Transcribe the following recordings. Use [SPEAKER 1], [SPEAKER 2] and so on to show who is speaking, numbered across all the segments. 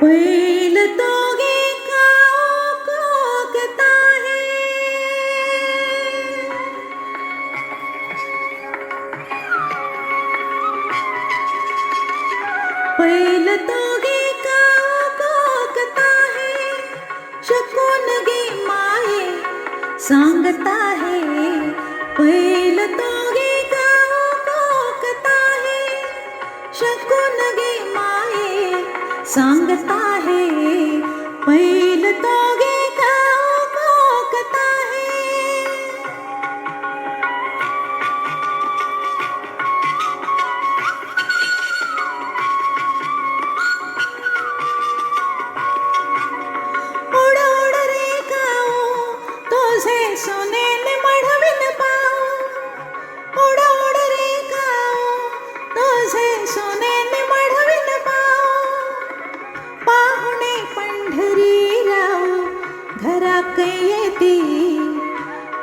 [SPEAKER 1] पैल तोगे काऊ कोकता है पैल तोगे काऊ कोकता है शकून गे माये सांगता है पैल तोगे काऊ कोकता है शकून गे माये सांगता है पैल तोगे काऊ कोकता है उड उड रे काऊ तुझे सोनेने मढविन पाऊ उड उड रे काऊ तुझे सोनेने मढविन पाऊ पाहुणे पंढरी राऊ घराक येती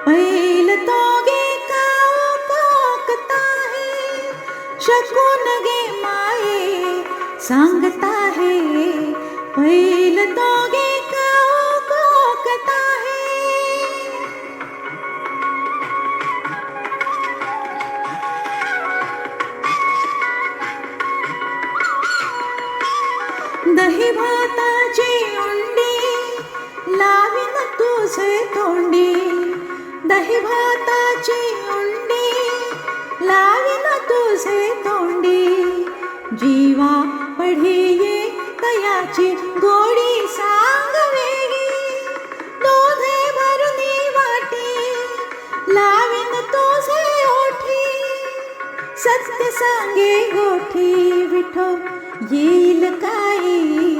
[SPEAKER 1] पैल तोगे काऊ कोकता है शकून गे माये सांगता है पैल तोगे काऊ कोकता है दही भाताची उंडी लावीन तुझे तोंडी दही भाताची उंडी लावीन तुझे तोंडी जीवा पढिये तयाची गोडी सांग वेगी दोधे भरुनी वाटी लावीन तुझे ओठी सत्य सांगे गोठी विठो येईल काही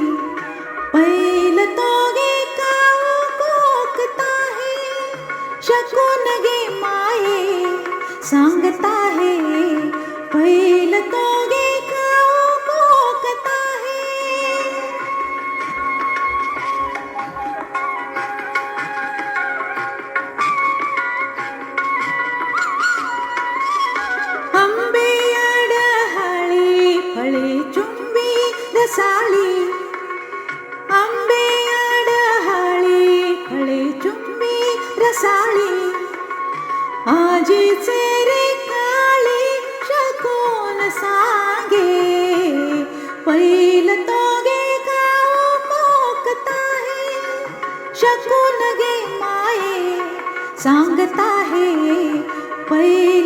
[SPEAKER 1] पैल तोगे काऊ कोकता है शकून गे माये सांगता है पैल तोगे काऊ कोकता है आंबे आडहाळी फळे चुंबी रसाळी आंबे आडहाळी फळे चुंबी रसाळी आजीचे रे काळी शकून सांगे पैल तोगे काऊ कोकता है शकून गे माये सांगता है पैल